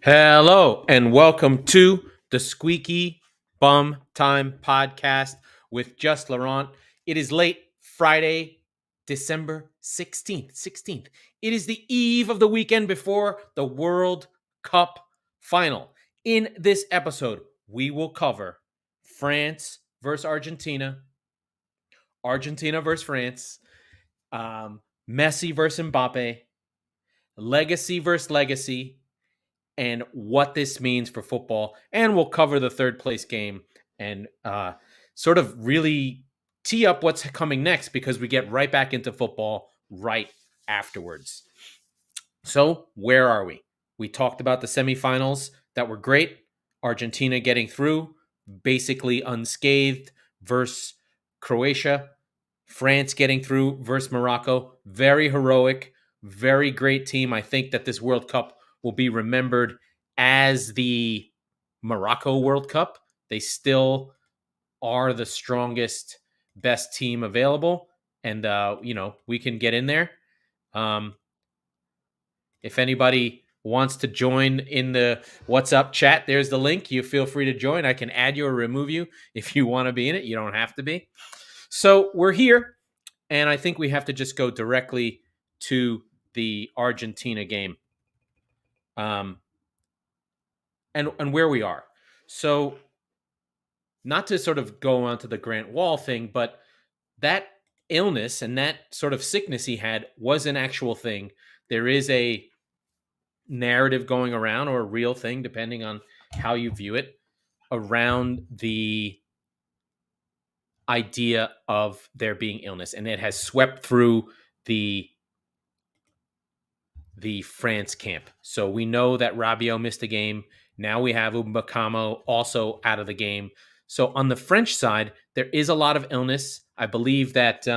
Hello and welcome to the Squeaky Bum Time Podcast with just Laurent. It is late Friday, December 16th. It is the eve of the weekend before the World Cup final. In this episode, we will cover France versus Argentina, Argentina versus France, Messi versus Mbappe, legacy versus legacy, and what this means for football. And we'll cover the third place game and sort of really tee up what's coming next because we get right back into football right afterwards. So, where are we? We talked about the semifinals that were great. Argentina getting through, basically unscathed, versus Croatia. France getting through versus Morocco. Very heroic, very great team. I think that this World Cup will be remembered as the Morocco World Cup. They still are the strongest, best team available. And, we can get in there. If anybody wants to join in the What's Up chat, there's the link. You feel free to join. I can add you or remove you if you want to be in it. You don't have to be. So we're here, and I think we have to just go directly to the Argentina game, and where we are. So, not to sort of go on to the Grant Wall thing, but that illness and that sort of sickness he had was an actual thing. There is a narrative going around, or a real thing, depending on how you view it, around the idea of there being illness, and it has swept through the France camp. So we know that Rabiot missed a game. Now we have Upamecano also out of the game. So on the French side, there is a lot of illness. I believe that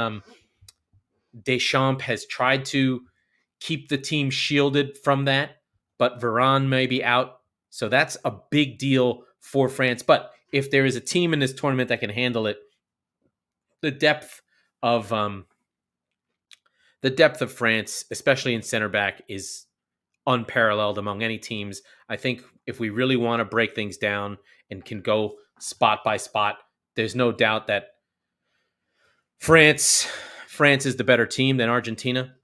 Deschamps has tried to keep the team shielded from that, but Varane may be out. So that's a big deal for France. But if there is a team in this tournament that can handle it, the depth of France, especially in center back, is unparalleled among any teams. I think if we really want to break things down and can go spot by spot, there's no doubt that France is the better team than Argentina.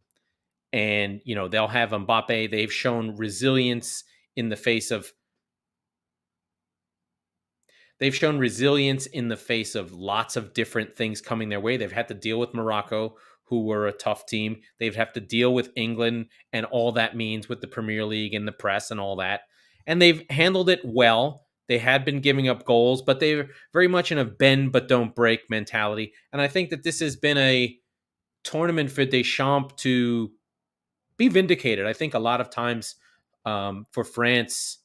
And, they'll have Mbappe. They've shown resilience in the face of lots of different things coming their way. They've had to deal with Morocco, who were a tough team. They've have to deal with England and all that means with the Premier League and the press and all that. And they've handled it well. They had been giving up goals, but they're very much in a bend but don't break mentality. And I think that this has been a tournament for Deschamps to be vindicated. I think a lot of times for France,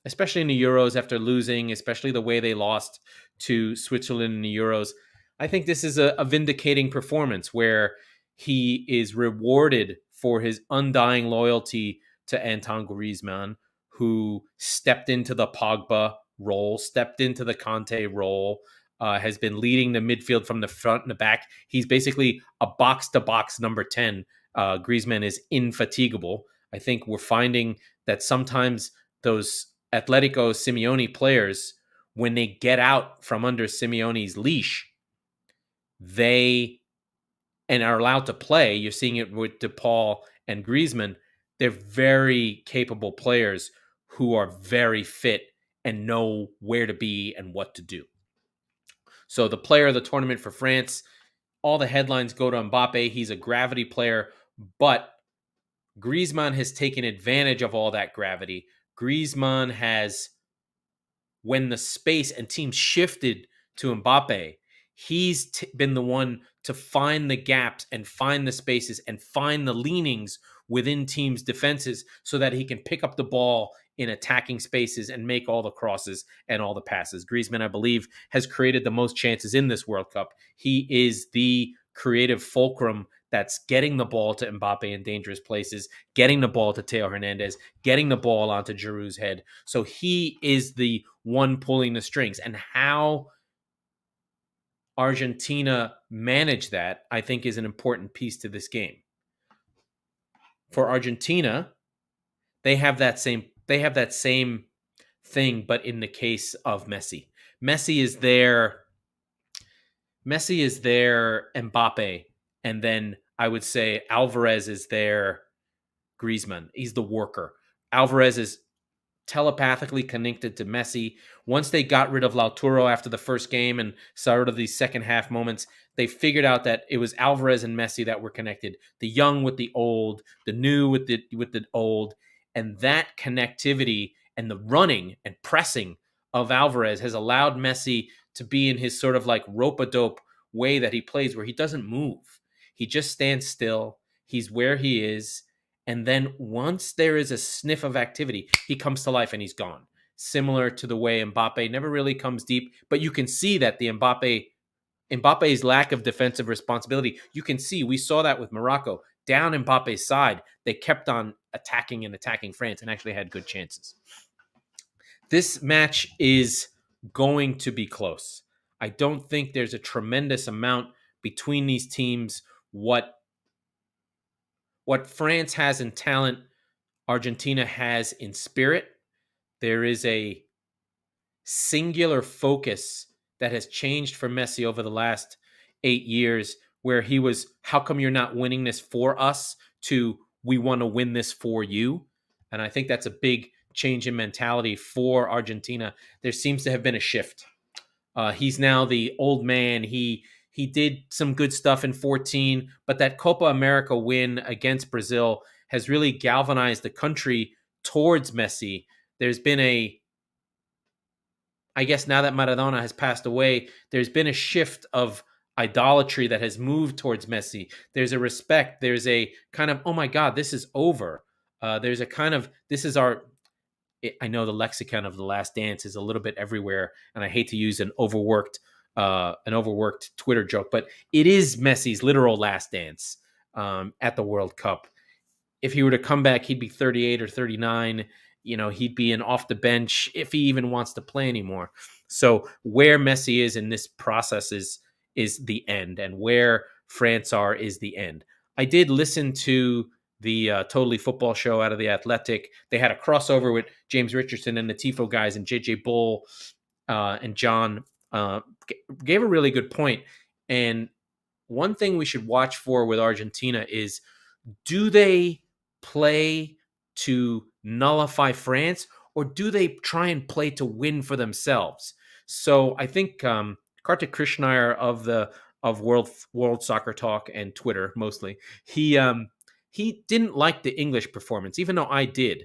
especially in the Euros after losing, especially the way they lost to Switzerland in the Euros, I think this is a vindicating performance where he is rewarded for his undying loyalty to Antoine Griezmann, who stepped into the Pogba role, stepped into the Conte role, has been leading the midfield from the front and the back. He's basically a box-to-box number 10. Griezmann is infatigable. I think we're finding that sometimes those Atletico Simeone players, when they get out from under Simeone's leash, they and are allowed to play. You're seeing it with DePaul and Griezmann. They're very capable players who are very fit and know where to be and what to do. So the player of the tournament for France, all the headlines go to Mbappe. He's a gravity player, but Griezmann has taken advantage of all that gravity. Griezmann has, when the space and teams shifted to Mbappe, he's been the one to find the gaps and find the spaces and find the leanings within teams' defenses so that he can pick up the ball in attacking spaces and make all the crosses and all the passes. Griezmann, I believe, has created the most chances in this World Cup. He is the creative fulcrum that's getting the ball to Mbappe in dangerous places, getting the ball to Theo Hernandez, getting the ball onto Giroud's head. So he is the one pulling the strings. And how Argentina manage that, I think, is an important piece to this game. For Argentina, they have that same they have that same thing, but in the case of Messi. Messi is their Mbappe, and then I would say Alvarez is their Griezmann. He's the worker. Alvarez is telepathically connected to Messi. Once they got rid of Lautaro after the first game and started these second half moments, they figured out that it was Alvarez and Messi that were connected. The young with the old, the new with the old, and that connectivity and the running and pressing of Alvarez has allowed Messi to be in his sort of like rope-a-dope way that he plays, where he doesn't move. He just stands still. He's where he is. And then once there is a sniff of activity, he comes to life and he's gone. Similar to the way Mbappe never really comes deep, but you can see that the Mbappe's lack of defensive responsibility, you can see, we saw that with Morocco. Down Mbappe's side, they kept on attacking and attacking France and actually had good chances. This match is going to be close. I don't think there's a tremendous amount between these teams. What France has in talent, Argentina has in spirit. There is a singular focus that has changed for Messi over the last 8 years, where he was, how come you're not winning this for us, to we want to win this for you. And I think that's a big change in mentality for Argentina. There seems to have been a shift. He's now the old man. He did some good stuff in 2014, but that Copa America win against Brazil has really galvanized the country towards Messi. There's been I guess now that Maradona has passed away, there's been a shift of idolatry that has moved towards Messi. There's a respect. There's a kind of, oh my God, this is over. There's a kind of, this is our, I know the lexicon of The Last Dance is a little bit everywhere, and I hate to use an overworked Twitter joke, but it is Messi's literal last dance at the World Cup. If he were to come back, he'd be 38 or 39. He'd be off the bench if he even wants to play anymore. So where Messi is in this process is the end, and where France are is the end. I did listen to the Totally Football show out of The Athletic. They had a crossover with James Richardson and the Tifo guys, and JJ Bull and John gave a really good point. And one thing we should watch for with Argentina is, do they play to nullify France, or do they try and play to win for themselves? So I think Kartik Krishnaiyer of World Soccer Talk and Twitter mostly, he didn't like the English performance, even though I did.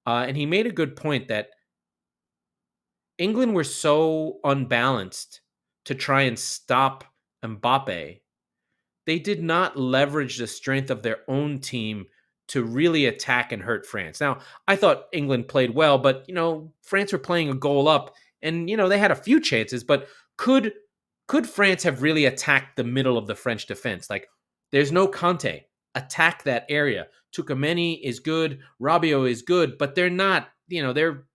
And he made a good point that England were so unbalanced to try and stop Mbappe. They did not leverage the strength of their own team to really attack and hurt France. Now, I thought England played well, but, France were playing a goal up, and, they had a few chances, but could France have really attacked the middle of the French defense? Like, there's no Kanté. Attack that area. Tchouaméni is good. Rabiot is good, but they're not, they're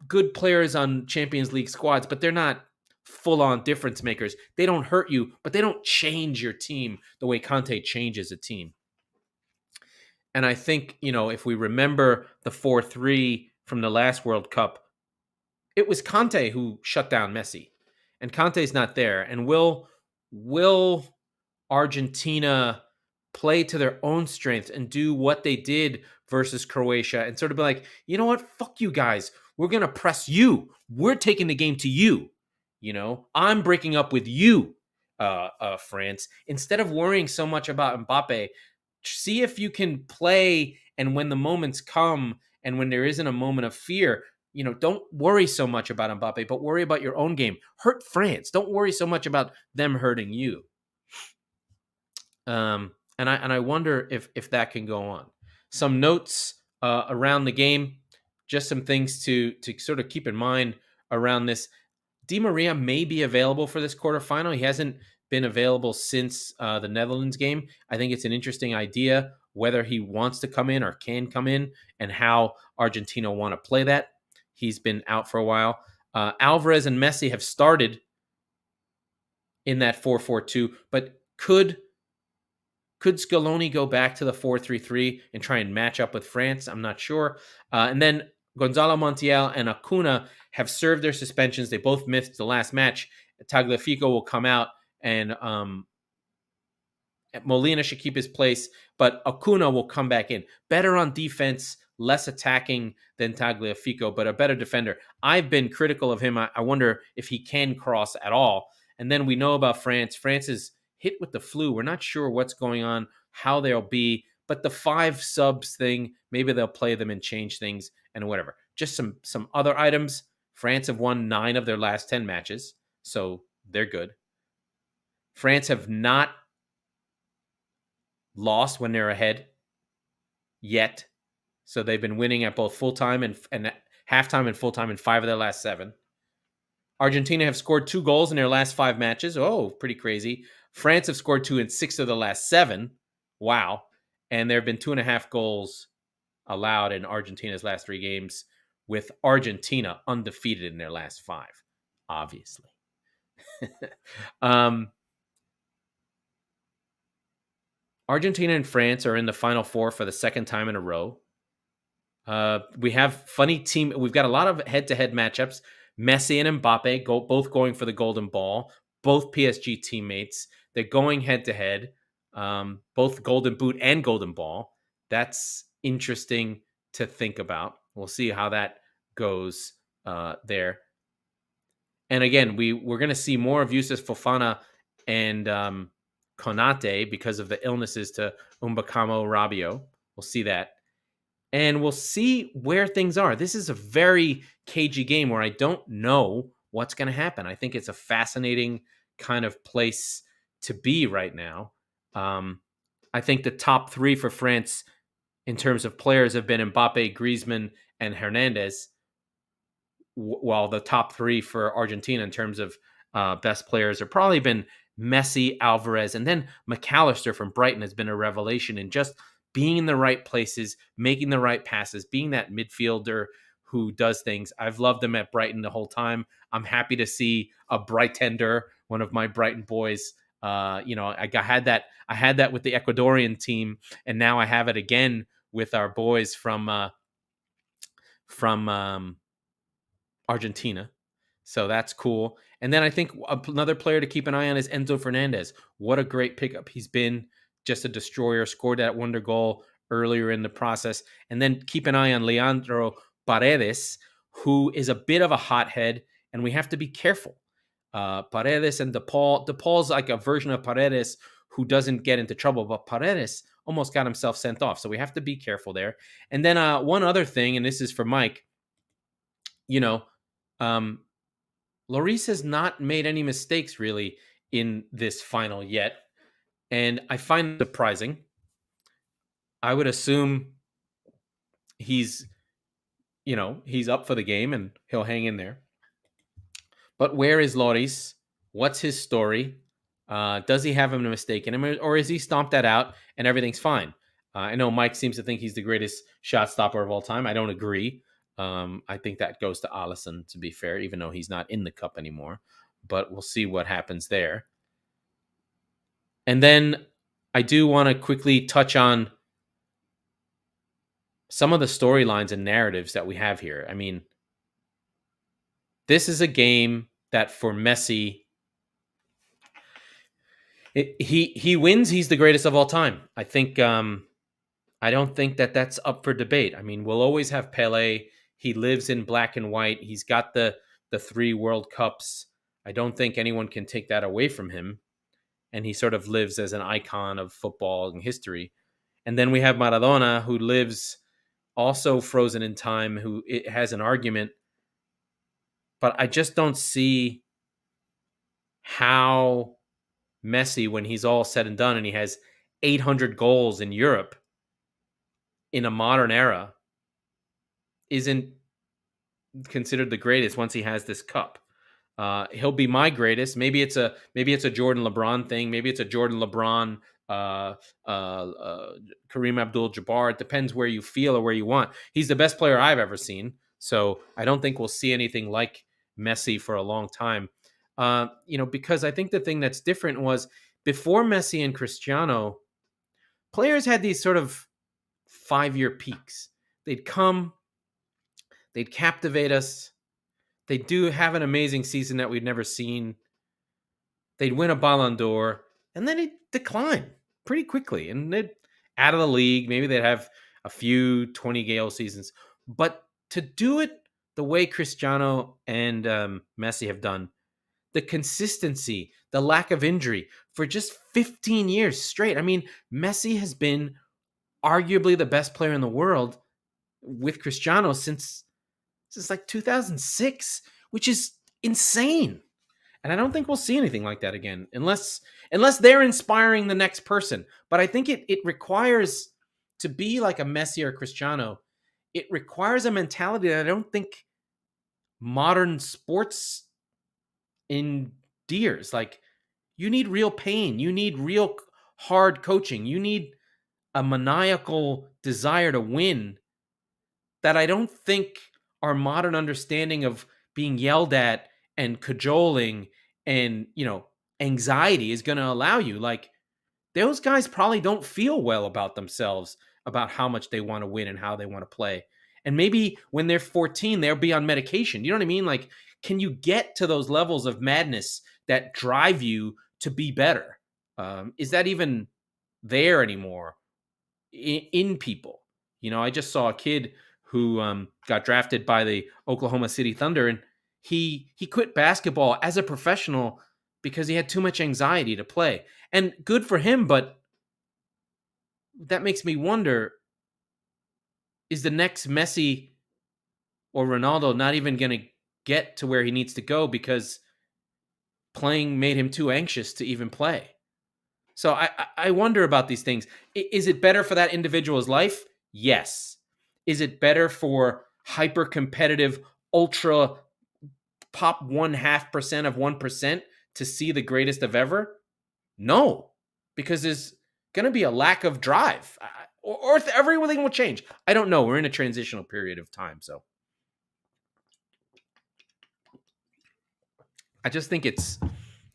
good players on Champions League squads, but they're not full-on difference makers. They don't hurt you, but they don't change your team the way Kanté changes a team. And I think, if we remember the 4-3 from the last World Cup, it was Kanté who shut down Messi. And Kanté's not there. And will Argentina play to their own strength and do what they did versus Croatia and sort of be like, you know what? Fuck you guys. We're going to press you. We're taking the game to you. I'm breaking up with you, France. Instead of worrying so much about Mbappe, see if you can play, and when the moments come and when there isn't a moment of fear, don't worry so much about Mbappe, but worry about your own game. Hurt France. Don't worry so much about them hurting you. And I wonder if that can go on. Some notes around the game, just some things to sort of keep in mind around this. Di Maria may be available for this quarterfinal. He hasn't been available since the Netherlands game. I think it's an interesting idea whether he wants to come in or can come in, and how Argentina want to play that. He's been out for a while. Alvarez and Messi have started in that 4-4-2, but could Could Scaloni go back to the 4-3-3 and try and match up with France? I'm not sure. And then Gonzalo Montiel and Acuna have served their suspensions. They both missed the last match. Tagliafico will come out, and Molina should keep his place, but Acuna will come back in. Better on defense, less attacking than Tagliafico, but a better defender. I've been critical of him. I wonder if he can cross at all. And then we know about France. France is hit with the flu. We're not sure what's going on, how they'll be, but the 5 subs thing, maybe they'll play them and change things and whatever. Just some other items. France have won 9 of their last 10 matches, so they're good. France have not lost when they're ahead yet. So they've been winning at both full-time and halftime and full-time in 5 of their last 7. Argentina have scored 2 goals in their last 5 matches. Oh, pretty crazy. France have scored 2 in 6 of the last 7. Wow. And there have been 2.5 goals allowed in Argentina's last 3 games, with Argentina undefeated in their last 5, obviously. Argentina and France are in the Final Four for the second time in a row. We have funny team. We've got a lot of head-to-head matchups. Messi and Mbappe both going for the Golden Ball. Both PSG teammates. They're going head-to-head. Both Golden Boot and Golden Ball. That's interesting to think about. We'll see how that goes there. And again, we're going to see more of Yusuf Fofana and Konate because of the illnesses to Mbakamo Rabiot. We'll see that. And we'll see where things are. This is a very cagey game where I don't know what's going to happen. I think it's a fascinating kind of place to be right now. I think the top 3 for France in terms of players have been Mbappe, Griezmann, and Hernandez, while the top 3 for Argentina in terms of best players have probably been Messi, Alvarez, and then McAllister from Brighton has been a revelation in just being in the right places, making the right passes, being that midfielder who does things. I've loved him at Brighton the whole time. I'm happy to see a Brightender, one of my Brighton boys. I had that with the Ecuadorian team, and now I have it again with our boys from Argentina. So that's cool. And then I think another player to keep an eye on is Enzo Fernandez. What a great pickup he's been. Just a destroyer, scored that wonder goal earlier in the process. And then keep an eye on Leandro Paredes, who is a bit of a hothead, and we have to be careful. Paredes and DePaul. DePaul's like a version of Paredes who doesn't get into trouble, but Paredes almost got himself sent off. So we have to be careful there. And then one other thing, and this is for Mike, Lloris has not made any mistakes really in this final yet. And I find it surprising. I would assume he's up for the game and he'll hang in there. But where is Lloris? What's his story? Does he have a mistake in him, or is he stomped that out and everything's fine? I know Mike seems to think he's the greatest shot stopper of all time. I don't agree. I think that goes to Alisson, to be fair, even though he's not in the cup anymore. But we'll see what happens there. And then I do want to quickly touch on some of the storylines and narratives that we have here. I mean, this is a game that for Messi, he wins. He's the greatest of all time. I think. I don't think that that's up for debate. I mean, we'll always have Pele. He lives in black and white. He's got the 3 World Cups. I don't think anyone can take that away from him. And he sort of lives as an icon of football and history. And then we have Maradona, who lives also frozen in time, who has an argument. But I just don't see how Messi, when he's all said and done and he has 800 goals in Europe in a modern era, isn't considered the greatest once he has this cup. He'll be my greatest. Maybe it's a Jordan LeBron thing. Maybe it's a Jordan LeBron, Kareem Abdul-Jabbar. It depends where you feel or where you want. He's the best player I've ever seen. So I don't think we'll see anything like Messi for a long time. Because I think the thing that's different was before Messi and Cristiano, players had these sort of 5-year peaks. They'd come, they'd captivate us. They do have an amazing season that we'd never seen. They'd win a Ballon d'Or, and then it'd decline pretty quickly. And they'd out of the league. Maybe they'd have a few 20-goal seasons. But to do it the way Cristiano and Messi have done, the consistency, the lack of injury for just 15 years straight. I mean, Messi has been arguably the best player in the world with Cristiano since like 2006, which is insane. And I don't think we'll see anything like that again unless they're inspiring the next person. But I think it requires, to be like a Messi or Cristiano, it requires a mentality that I don't think modern sports endears. Like, you need real pain. You need real hard coaching. You need a maniacal desire to win that I don't think our modern understanding of being yelled at and cajoling and, anxiety is going to allow you. Like, those guys probably don't feel well about themselves, about how much they want to win and how they want to play. And maybe when they're 14, they'll be on medication. You know what I mean? Like, can you get to those levels of madness that drive you to be better? Is that even there anymore in people? I just saw a kid who got drafted by the Oklahoma City Thunder, and he quit basketball as a professional because he had too much anxiety to play. And good for him, but that makes me wonder, is the next Messi or Ronaldo not even going to get to where he needs to go because playing made him too anxious to even play? So I wonder about these things. Is it better for that individual's life? Yes. Is it better for hyper competitive, ultra pop 0.5% of 1% to see the greatest of ever? No, because there's going to be a lack of drive, or if everything will change. I don't know. We're in a transitional period of time. So I just think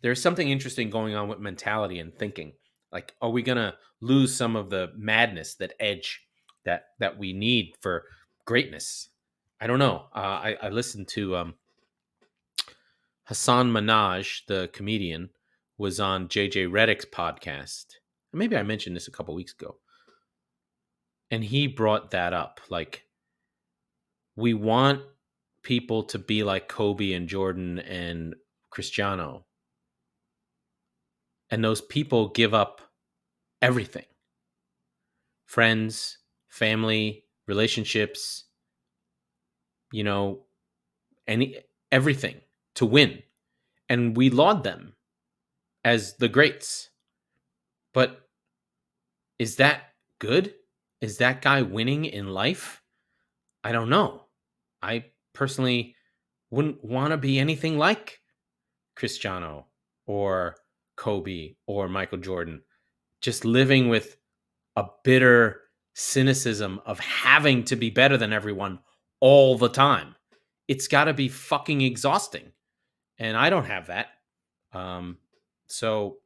there's something interesting going on with mentality and thinking. Like, are we going to lose some of the madness, that edge that we need for greatness? I don't know. I listened to Hassan Minhaj, the comedian, was on JJ Redick's podcast. Maybe I mentioned this a couple weeks ago. And he brought that up. Like, we want people to be like Kobe and Jordan and Cristiano. And those people give up everything. Friends, family, relationships, everything to win. And we laud them as the greats. But is that good? Is that guy winning in life? I don't know. I personally wouldn't want to be anything like Cristiano or Kobe or Michael Jordan, just living with a bitter cynicism of having to be better than everyone all the time. It's got to be fucking exhausting. And I don't have that. So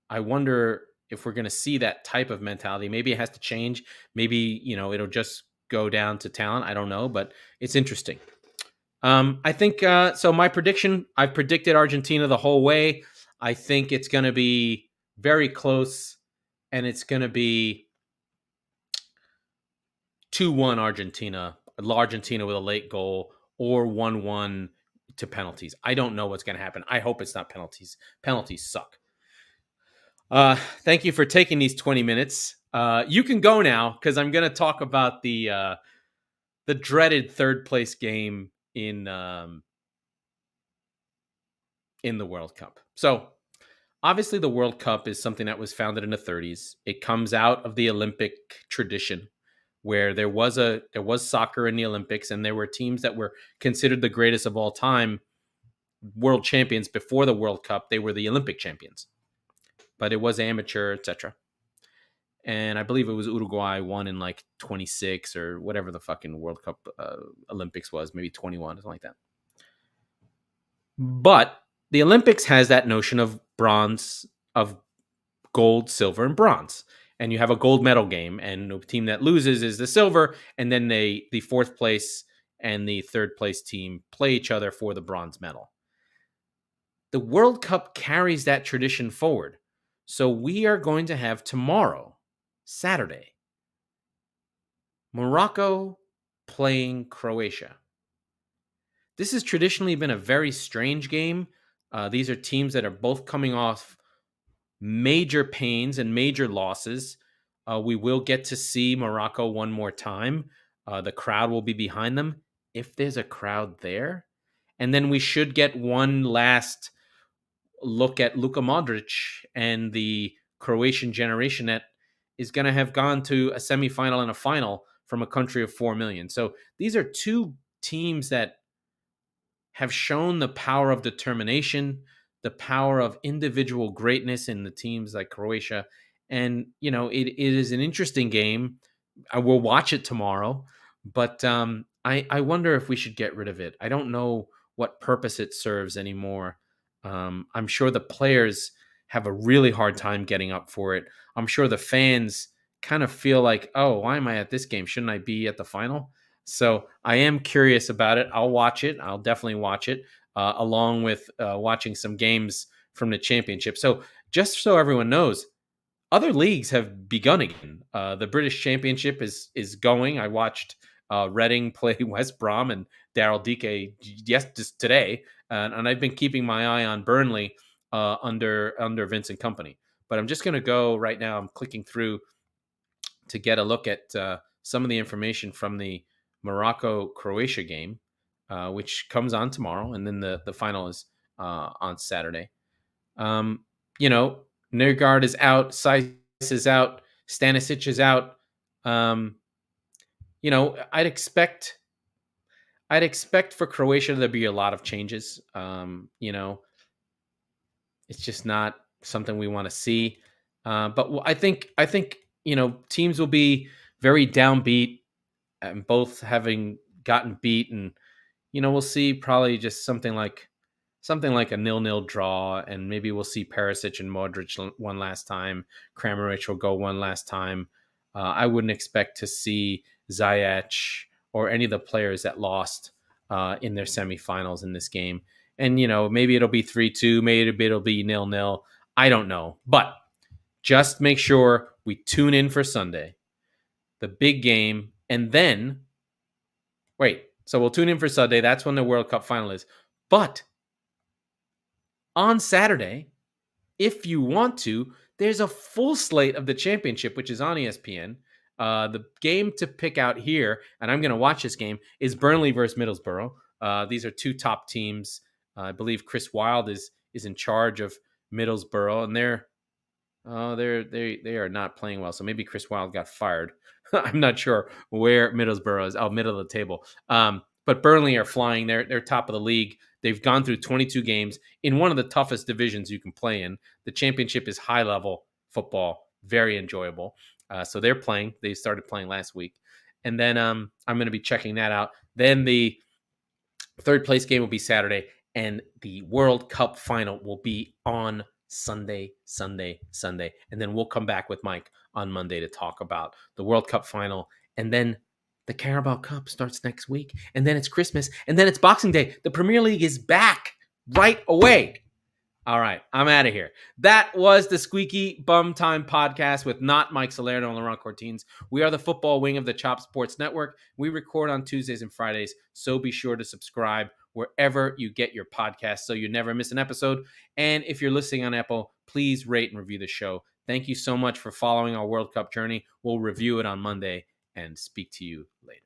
I wonder if we're going to see that type of mentality. Maybe it has to change. Maybe, it'll just go down to talent. I don't know, but it's interesting. I think, so my prediction, I've predicted Argentina the whole way. I think it's going to be very close, and it's going to be 2-1 Argentina with a late goal, or 1-1 to penalties. I don't know what's going to happen. I hope it's not penalties. Penalties suck. Thank you for taking these 20 minutes. You can go now, because I'm going to talk about the dreaded third place game in the World Cup. So obviously the World Cup is something that was founded in the 30s. It comes out of the Olympic tradition, where there was soccer in the Olympics, and there were teams that were considered the greatest of all time, world champions before the World Cup. They were the Olympic champions, but it was amateur, etc. And I believe it was Uruguay won in like 26 or whatever the fucking World Cup Olympics was, maybe 21, something like that. But the Olympics has that notion of bronze, of gold, silver, and bronze. and you have a gold medal game, and the team that loses is the silver, and then the fourth place and the third place team play each other for the bronze medal. The World Cup carries that tradition forward. So we are going to have tomorrow, Saturday, Morocco playing Croatia. This has traditionally been a very strange game. These are teams that are both coming off major pains and major losses. We will get to see Morocco one more time. The crowd will be behind them if there's a crowd there. And then we should get one last look at Luka Modric and the Croatian generation that is going to have gone to a semifinal and a final from a country of 4 million. So these are two teams that have shown the power of determination, the power of individual greatness in the teams like Croatia. And, it is an interesting game. I will watch it tomorrow, but I wonder if we should get rid of it. I don't know what purpose it serves anymore. I'm sure the players have a really hard time getting up for it. I'm sure the fans kind of feel like, oh, why am I at this game? Shouldn't I be at the final? So I am curious about it. I'll watch it. I'll definitely watch it along with watching some games from the championship. So just so everyone knows, other leagues have begun again. The British Championship is going. I watched Reading play West Brom and Daryl Dike just today, and I've been keeping my eye on Burnley under Vincent Kompany. But I'm just going to go right now. I'm clicking through to get a look at some of the information from the Morocco-Croatia game, which comes on tomorrow, and then the final is on Saturday. Nergard is out, Seiss is out, Stanisic is out. I'd expect for Croatia there to be a lot of changes. It's just not something we want to see. But I think teams will be very downbeat, and both having gotten beat, and we'll see probably just something like a 0-0 draw, and maybe we'll see Perisic and Modric one last time. Kramaric will go one last time. I wouldn't expect to see Ziyech or any of the players that lost in their semifinals in this game. And, maybe it'll be 3-2, maybe it'll be 0-0. I don't know. But just make sure we tune in for Sunday, the big game, and then, so we'll tune in for Sunday. That's when the World Cup final is. But on Saturday, if you want to, there's a full slate of the championship, which is on ESPN. The game to pick out here, and I'm going to watch this game, is Burnley versus Middlesbrough. These are two top teams. I believe Chris Wilde is in charge of Middlesbrough, and they are not playing well. So maybe Chris Wilde got fired. I'm not sure where Middlesbrough is. Middle of the table. But Burnley are flying. They're top of the league. They've gone through 22 games in one of the toughest divisions you can play in. The championship is high level football, very enjoyable. So they're playing. They started playing last week, and then I'm going to be checking that out. Then the third place game will be Saturday, and the World Cup final will be on Sunday. And then we'll come back with Mike on Monday to talk about the World Cup final. And then the Carabao Cup starts next week. And then it's Christmas. And then it's Boxing Day. The Premier League is back right away. All right, I'm out of here. That was the Squeaky Bum Time Podcast with not Mike Salerno and Laurent Cortines. We are the football wing of the Chop Sports Network. We record on Tuesdays and Fridays, so be sure to subscribe wherever you get your podcasts so you never miss an episode. And if you're listening on Apple, please rate and review the show. Thank you so much for following our World Cup journey. We'll review it on Monday and speak to you later.